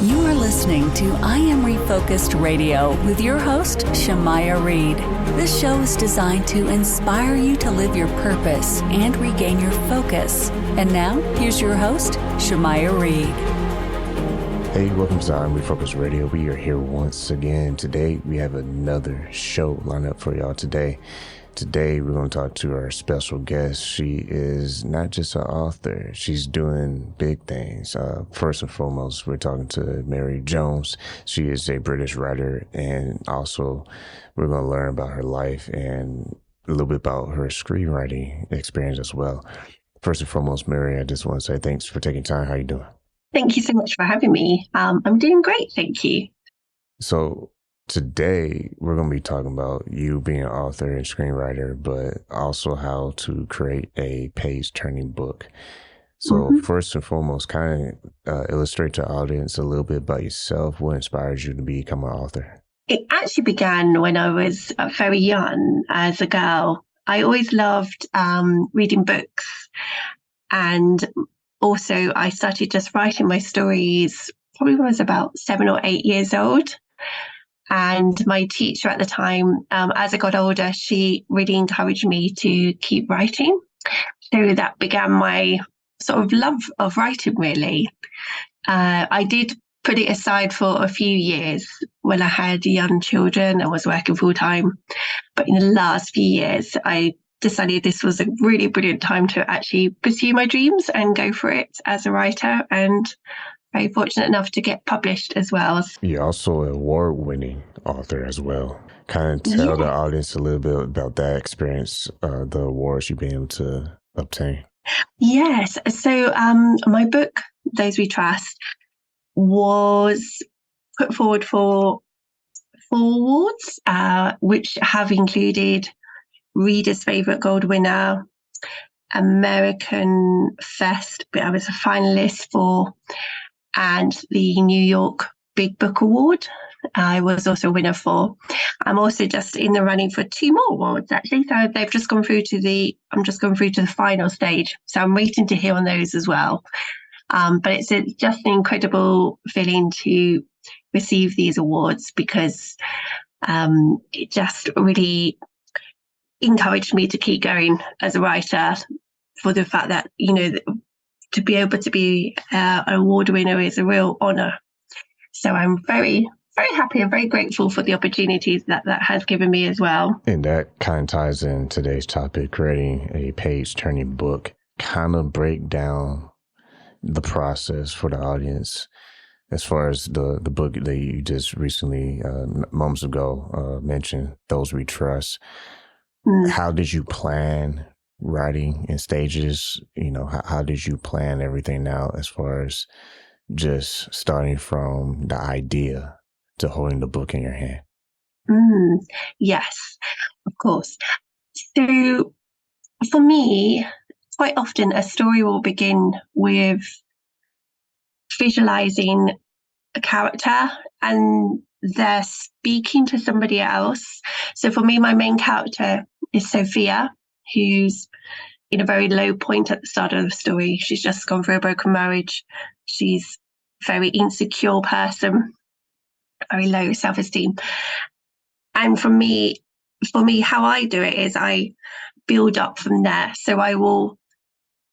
You are listening to I Am Refocused Radio with your host, Shamaya Reed. This show is designed to inspire you to live your purpose and regain your focus. And now, here's your host, Shamaya Reed. Hey, welcome to I Am Refocused Radio. We are here once again. Today, we have another show lined up for y'all today. Today, we're going to talk to our special guest. She is not just an author. She's doing big things. First and foremost, we're talking to Mary Jones. She is a British writer, and also we're going to learn about her life and a little bit about her screenwriting experience as well. First and foremost, Mary, I just want to say thanks for taking time. How you doing? Thank you so much for having me. I'm doing great, thank you. So today, we're going to be talking about you being an author and screenwriter, but also how to create a page-turning book. So first and foremost, kind of illustrate to the audience a little bit about yourself. What inspires you to become an author? It actually began when I was very young as a girl. I always loved reading books, and also I started just writing my stories probably when I was about 7 or 8 years old. And my teacher at the time, as I got older, she really encouraged me to keep writing. So that began my sort of love of writing, really. I did put it aside for a few years when I had young children and was working full time. But in the last few years, I decided this was a really brilliant time to actually pursue my dreams and go for it as a writer, and very fortunate enough to get published as well. You're also an award-winning author as well. Kind of tell the audience a little bit about that experience, the awards you've been able to obtain. Yes. So my book, Those We Trust, was put forward for 4 awards, which have included Reader's Favourite Gold winner, American Fest, but I was a finalist for, and the New York Big Book Award I was also a winner for. I'm also just in the running for 2 more awards, actually. So they've just gone through to I'm just going through to the final stage. So I'm waiting to hear on those as well. But it's just an incredible feeling to receive these awards, because it just really encouraged me to keep going as a writer, for the fact that, you know, to be able to be an award winner is a real honour. So I'm very, very happy and very grateful for the opportunities that has given me as well. And that kind of ties in today's topic, creating a page-turning book. Kind of break down the process for the audience as far as the book that you just recently, moments ago, mentioned, Those We Trust. How did you plan writing in stages? You know, how did you plan everything out as far as just starting from the idea to holding the book in your hand? Yes, of course. So for me, quite often a story will begin with visualizing a character and they're speaking to somebody else. So for me, my main character is Sophia, who's in a very low point at the start of the story. She's just gone through a broken marriage. She's a very insecure person, very low self-esteem. And for me, how I do it is I build up from there. So I will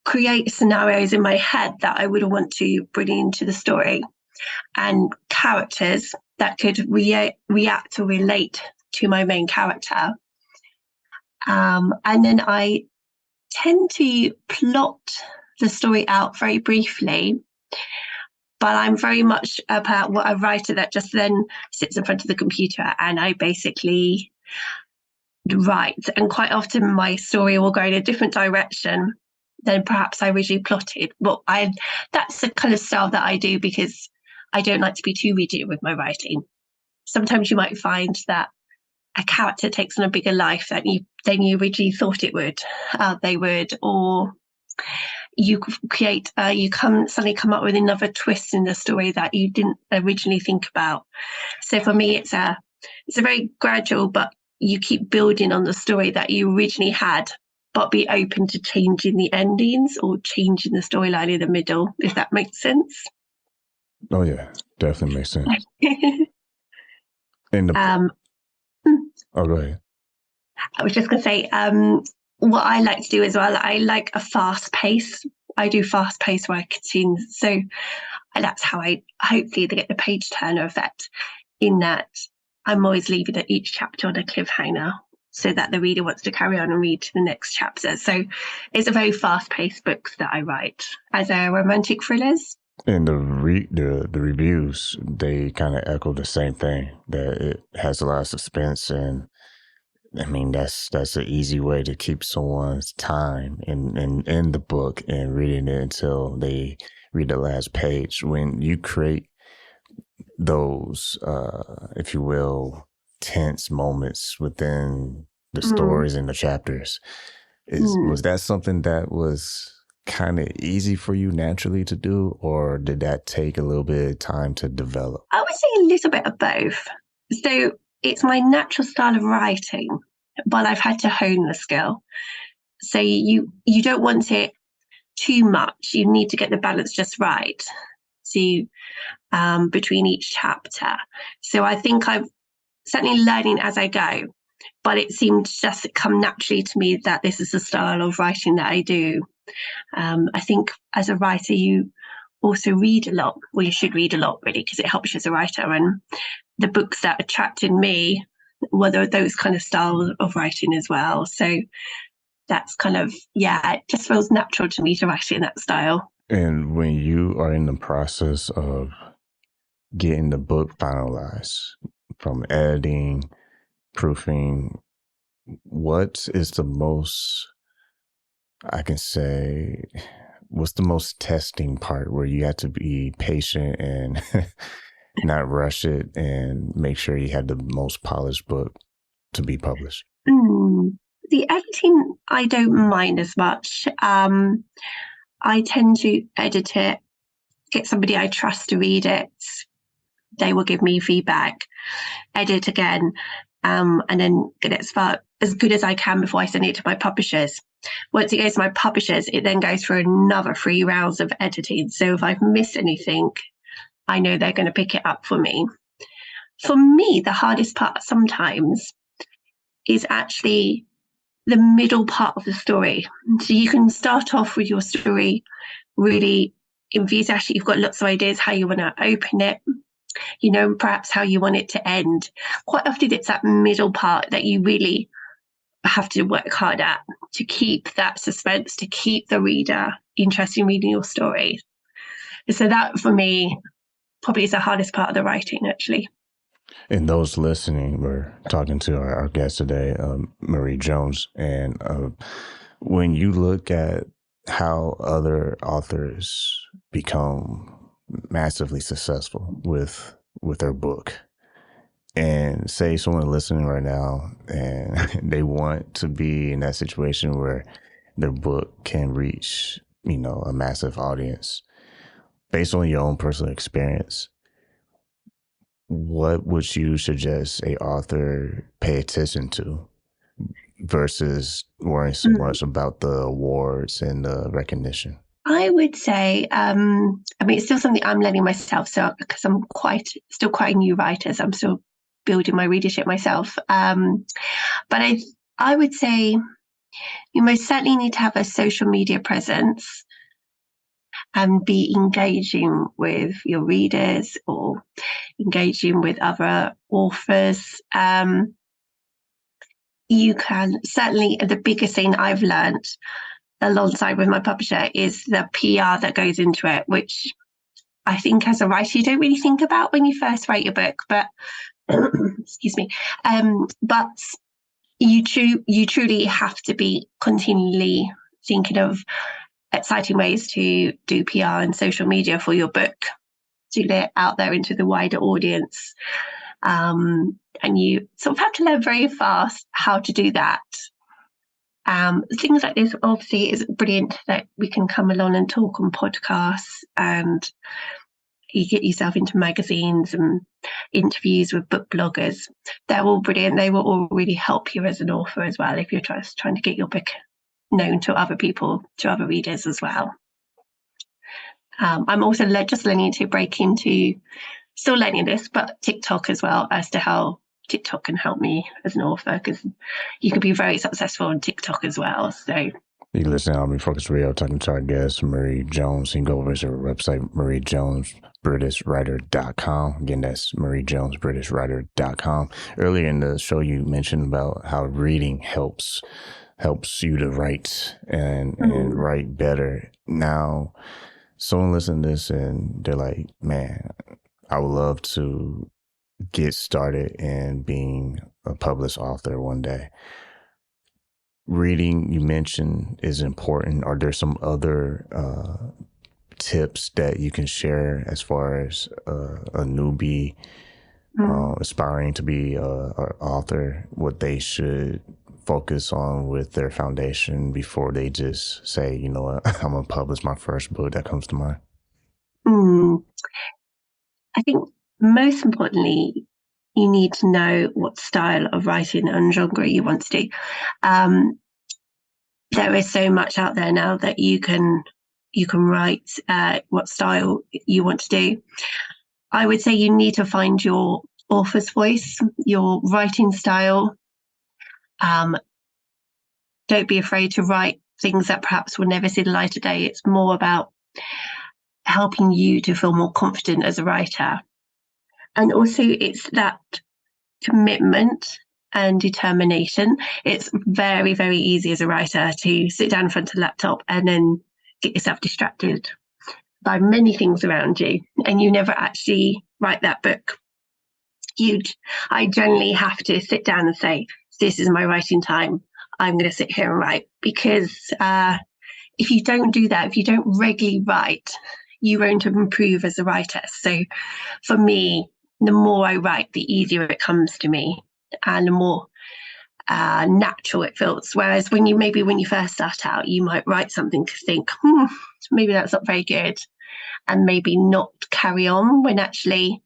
create scenarios in my head that I would want to bring into the story, and characters that could react or relate to my main character. And then I tend to plot the story out very briefly, but I'm very much about a writer that just then sits in front of the computer and I basically write. And quite often my story will go in a different direction than perhaps I originally plotted. But that's the kind of style that I do, because I don't like to be too rigid with my writing. Sometimes you might find that a character takes on a bigger life than you originally thought they would, or you create, suddenly come up with another twist in the story that you didn't originally think about. So for me, it's a very gradual, but you keep building on the story that you originally had, but be open to changing the endings or changing the storyline in the middle, if that makes sense. Oh yeah, definitely makes sense. And the um, oh, go ahead. I was just going to say, what I like to do as well, I like a fast pace. I do fast paced writing. So that's how I hopefully get the page turner effect, in that I'm always leaving at each chapter on a cliffhanger so that the reader wants to carry on and read to the next chapter. So it's a very fast paced books that I write as a romantic thrillers. And the reviews, they kind of echo the same thing, that it has a lot of suspense. And I mean, that's an easy way to keep someone's time in the book and reading it until they read the last page. When you create those, if you will, tense moments within the stories and the chapters, was that something that was kind of easy for you naturally to do, or did that take a little bit of time to develop? I would say a little bit of both. So it's my natural style of writing, but I've had to hone the skill. So you don't want it too much. You need to get the balance just right. So between each chapter. So I think I've certainly learning as I go, but it seemed just to come naturally to me that this is the style of writing that I do. I think as a writer, you also read a lot. Well, you should read a lot, really, because it helps you as a writer. And the books that attracted me were those kind of style of writing as well. So that's kind of, it just feels natural to me to write in that style. And when you are in the process of getting the book finalized, from editing, proofing, what is the most, I can say, what's the most testing part where you have to be patient and not rush it and make sure you have the most polished book to be published? The editing, I don't mind as much. I tend to edit it, get somebody I trust to read it. They will give me feedback, edit again, and then get it as good as I can before I send it to my publishers. Once it goes to my publishers, it then goes through another 3 rounds of editing. So if I've missed anything, I know they're going to pick it up for me. For me, the hardest part sometimes is actually the middle part of the story. So you can start off with your story really enthusiastic. You've got lots of ideas how you want to open it, perhaps how you want it to end. Quite often it's that middle part that you really have to work hard at to keep that suspense, to keep the reader interested in reading your story. So that, for me, probably is the hardest part of the writing, actually. And those listening, we're talking to our guest today, Marie Jones. And when you look at how other authors become massively successful with their book, and say someone listening right now and they want to be in that situation where their book can reach, a massive audience, based on your own personal experience, what would you suggest a author pay attention to versus worrying so much about the awards and the recognition? I would say, it's still something I'm learning myself. So, because I'm still quite a new writer, so I'm still building my readership myself. But I would say you most certainly need to have a social media presence and be engaging with your readers or engaging with other authors. You can certainly, the biggest thing I've learned alongside with my publisher is the PR that goes into it, which I think as a writer you don't really think about when you first write your book, but excuse me, but you truly have to be continually thinking of exciting ways to do PR and social media for your book to get it out there into the wider audience. And you sort of have to learn very fast how to do that. Things like this obviously is brilliant that we can come along and talk on podcasts, and you get yourself into magazines and interviews with book bloggers. They're all brilliant. They will all really help you as an author as well if you're trying to get your book known to other people, to other readers as well. I'm also just learning to break into, still learning this, but TikTok as well, as to how TikTok can help me as an author, because you can be very successful on TikTok as well. So you can listen to Refocus Radio, talking to our guest, Marie Jones. You can go over to her website, mariejonesbritishwriter.com. Again, that's mariejonesbritishwriter.com. Earlier in the show, you mentioned about how reading helps you to write and write better. Now, someone listening to this and they're like, man, I would love to get started in being a published author one day. Reading, you mentioned, is important. Are there some other tips that you can share as far as a newbie aspiring to be an author, what they should focus on with their foundation before they just say, you know what, I'm going to publish my first book? That comes to mind. I think most importantly, you need to know what style of writing and genre you want to do. There is so much out there now that you can write what style you want to do. I would say you need to find your author's voice, your writing style. Don't be afraid to write things that perhaps will never see the light of day. It's more about helping you to feel more confident as a writer. And also it's that commitment and determination. It's very, very easy as a writer to sit down in front of the laptop and then get yourself distracted by many things around you, and you never actually write that book. I generally have to sit down and say, this is my writing time. I'm going to sit here and write, because if you don't do that, if you don't regularly write, you won't improve as a writer. So for me, the more I write, the easier it comes to me and the more natural it feels. Whereas when you first start out, you might write something to think, maybe that's not very good, and maybe not carry on, when actually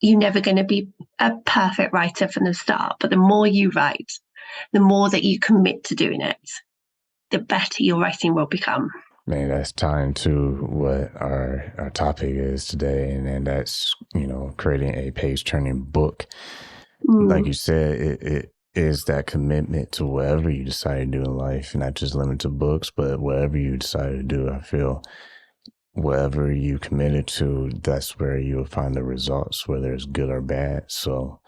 you're never going to be a perfect writer from the start. But the more you write, the more that you commit to doing it, the better your writing will become. Man, that's tying to what our topic is today, and that's, creating a page-turning book. Like you said, it is that commitment to whatever you decide to do in life, not just limited to books, but whatever you decide to do. I feel whatever you committed to, that's where you'll find the results, whether it's good or bad. So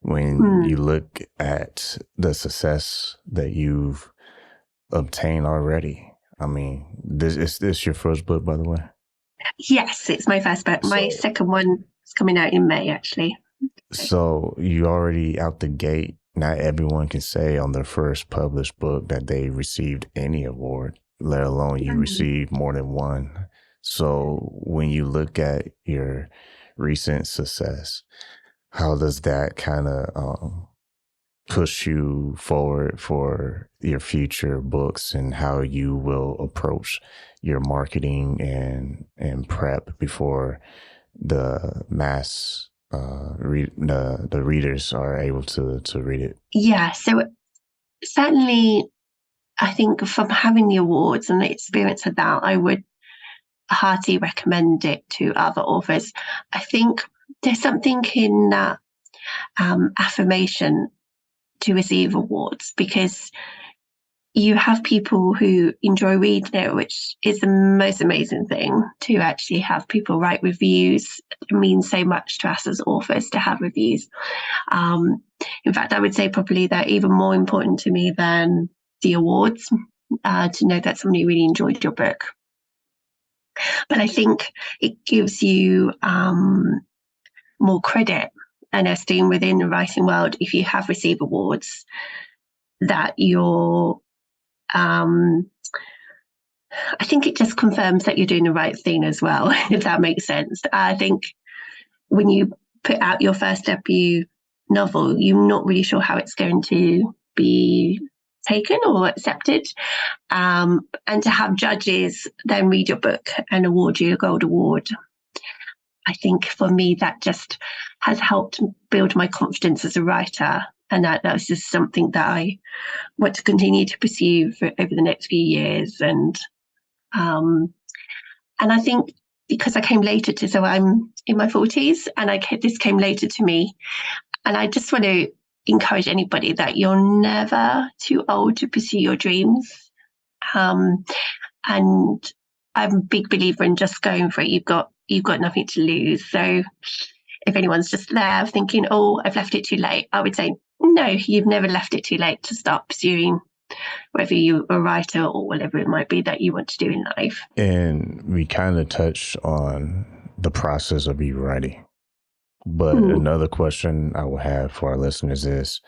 when you look at the success that you've obtained already, I mean, is this your first book, by the way? Yes, it's my first book. My second one is coming out in May, actually. So you already out the gate. Not everyone can say on their first published book that they received any award, let alone you received more than one. So when you look at your recent success, how does that kind of push you forward for your future books, and how you will approach your marketing and prep before the mass the readers are able to read it? Yeah, so certainly I think from having the awards and the experience of that, I would heartily recommend it to other authors. I think there's something in that affirmation to receive awards, because you have people who enjoy reading it, which is the most amazing thing. To actually have people write reviews, it means so much to us as authors to have reviews. In fact, I would say probably they're even more important to me than the awards, to know that somebody really enjoyed your book. But I think it gives you more credit and esteem within the writing world if you have received awards, that you're I think it just confirms that you're doing the right thing as well, if that makes sense. I think when you put out your first debut novel, you're not really sure how it's going to be taken or accepted. And to have judges then read your book and award you a gold award, I think for me that just has helped build my confidence as a writer. And that's just something that I want to continue to pursue over the next few years. And I think because I came later to, so I'm in my 40s, and this came later to me. And I just want to encourage anybody that you're never too old to pursue your dreams. And I'm a big believer in just going for it. You've got nothing to lose. So if anyone's just there thinking, oh, I've left it too late, I would say, no, you've never left it too late to start pursuing whether you're a writer or whatever it might be that you want to do in life. And we kind of touched on the process of you writing. But another question I will have for our listeners is,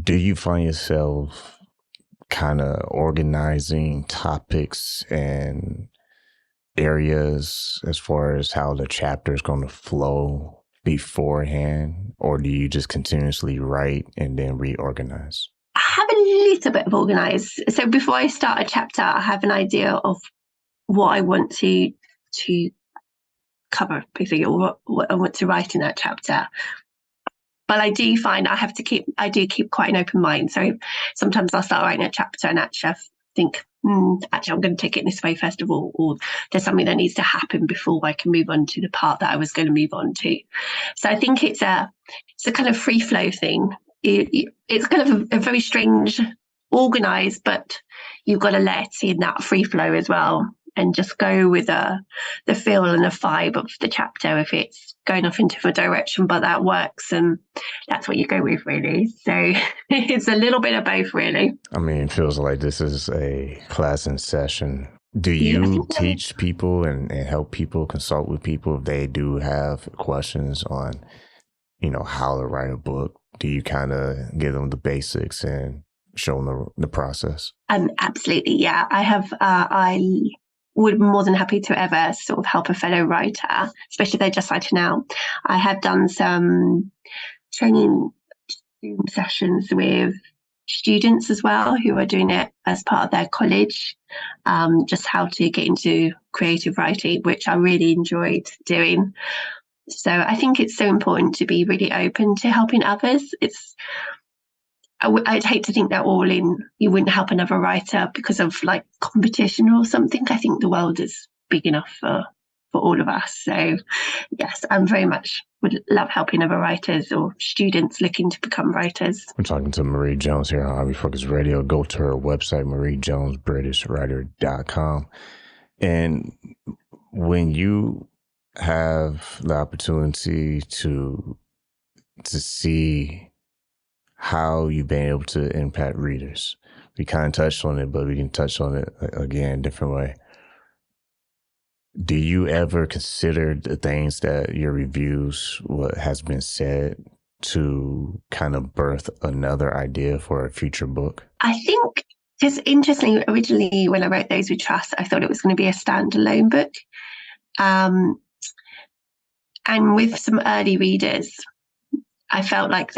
do you find yourself kind of organizing topics and areas as far as how the chapter is going to flow beforehand, or do you just continuously write and then reorganize? I have a little bit of organize. So before I start a chapter, I have an idea of what I want to cover, basically, or what I want to write in that chapter. But I do find I do keep quite an open mind. So sometimes I'll start writing a chapter and actually I think, actually I'm going to take it this way first of all, or there's something that needs to happen before I can move on to the part that I was going to move on to. So I think it's a kind of free flow thing. It's kind of a very strange, organized, but you've got to let in that free flow as well, and just go with the feel and the vibe of the chapter. If it's going off in a different direction, but that works, and that's what you go with, really. So it's a little bit of both, really. I mean, it feels like this is a class in session. Do you teach people and help people, consult with people if they do have questions on, how to write a book? Do you kind of give them the basics and show them the process? Absolutely, yeah. I have. I would be more than happy to ever sort of help a fellow writer, especially if they're just starting out. I have done some training sessions with students as well who are doing it as part of their college, just how to get into creative writing, which I really enjoyed doing. So I think it's so important to be really open to helping others. I'd hate to think that you wouldn't help another writer because of like competition or something. I think the world is big enough for all of us. So yes, I'm very much would love helping other writers or students looking to become writers. We're talking to Marie Jones here on Refocus Radio. Go to her website, mariejonesbritishwriter.com. And when you have the opportunity to see how you've been able to impact readers, we kind of touched on it, but we can touch on it again a different way. Do you ever consider the things that your reviews, what has been said, to kind of birth another idea for a future book? I think, because interestingly, originally when I wrote Those We Trust, I thought it was going to be a standalone book. And with some early readers, I felt like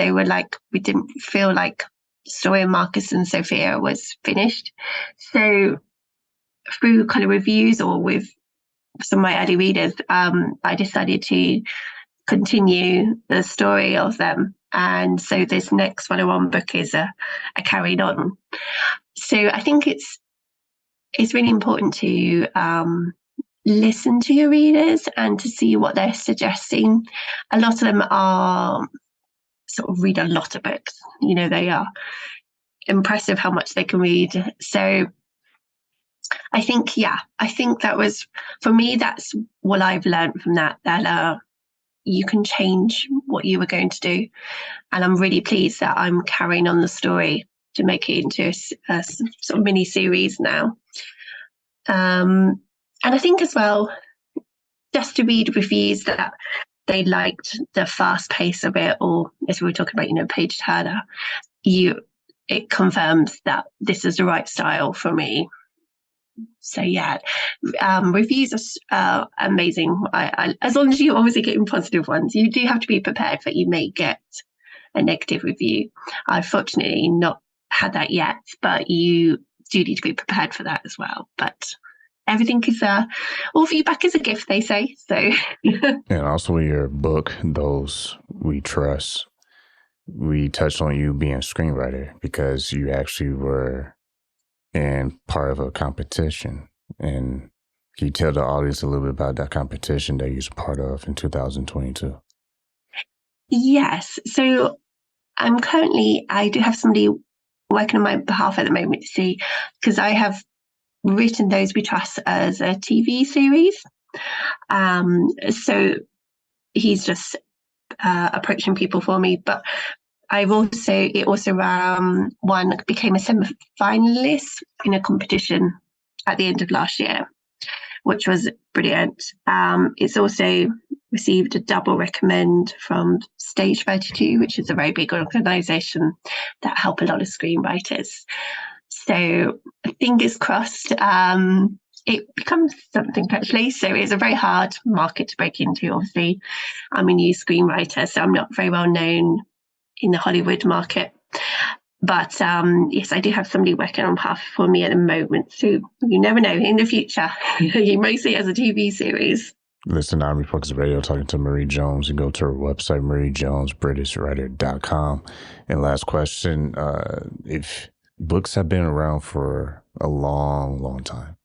we didn't feel like the story of Marcus and Sophia was finished. So through kind of reviews or with some of my early readers, I decided to continue the story of them. And so this next 101 book is a carried on. So I think it's really important to listen to your readers and to see what they're suggesting. A lot of them are sort of read a lot of books. They are impressive how much they can read. So I think that was, for me, that's what I've learned from that you can change what you were going to do. And I'm really pleased that I'm carrying on the story to make it into a sort of mini series now. And I think as well, just to read reviews that they liked the fast pace of it, or as we were talking about, page turner, it confirms that this is the right style for me. So yeah, reviews are amazing. I as long as you're obviously getting positive ones, you do have to be prepared that you may get a negative review. I've fortunately not had that yet, but you do need to be prepared for that as well. But everything is all feedback is a gift, they say. So and also your book, Those We Trust, we touched on you being a screenwriter because you actually were in part of a competition, and Can you tell the audience a little bit about that competition that you was part of in 2022? Yes. So I do have somebody working on my behalf at the moment to see, because I have written Those We Trust as a TV series. So he's just approaching people for me, but it also became a semi-finalist in a competition at the end of last year, which was brilliant. It's also received a double recommend from Stage 32, which is a very big organisation that help a lot of screenwriters. So fingers crossed, it becomes something actually. So it's a very hard market to break into. Obviously, I'm a new screenwriter, so I'm not very well known in the Hollywood market. But yes, I do have somebody working on behalf for me at the moment. So you never know, in the future, you may see it as a TV series. Listen to I'm Refocused Radio, talking to Marie Jones. You go to her website, mariejonesbritishwriter.com. And last question, if books have been around for a long, long time,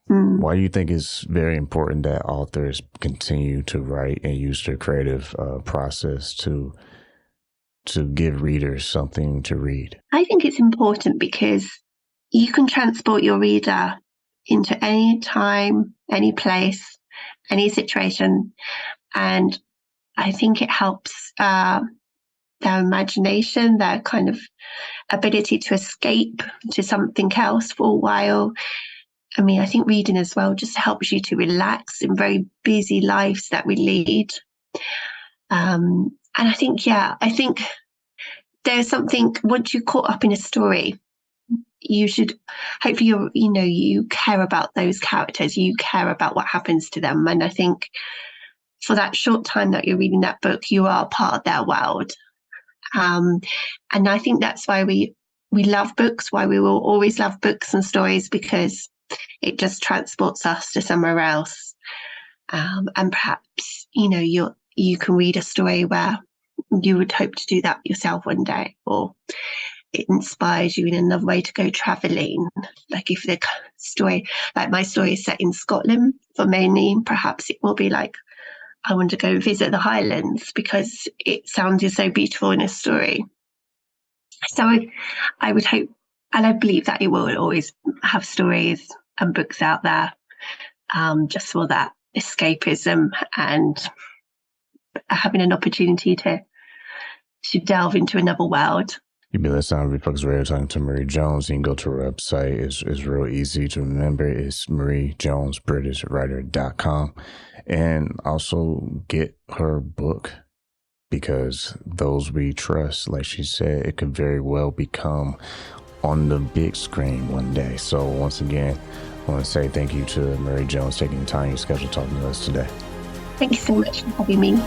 why do you think it's very important that authors continue to write and use their creative process to give readers something to read? I think it's important because you can transport your reader into any time, any place, any situation. And I think it helps their imagination, their kind of ability to escape to something else for a while. I mean, I think reading as well just helps you to relax in very busy lives that we lead. And I think there's something, once you're caught up in a story, you should, hopefully you care about those characters, you care about what happens to them. And I think for that short time that you're reading that book, you are part of their world. And I think that's why we love books, why we will always love books and stories, because it just transports us to somewhere else. And perhaps, you can read a story where you would hope to do that yourself one day, or it inspires you in another way to go traveling. Like if the story, like my story is set in Scotland for many, perhaps it will be like, I want to go visit the Highlands because it sounded so beautiful in a story. So I would hope, and I believe that it will always have stories and books out there just for that escapism and having an opportunity to delve into another world. You've been listening to Refocused Radio, talking to Marie Jones. You can go to her website. It's real easy to remember. It's mariejonesbritishwriter.com. And also get her book, because Those We Trust, like she said, it could very well become on the big screen one day. So once again, I want to say thank you to Marie Jones taking the time in your schedule talking to us today. Thank you so much for having me.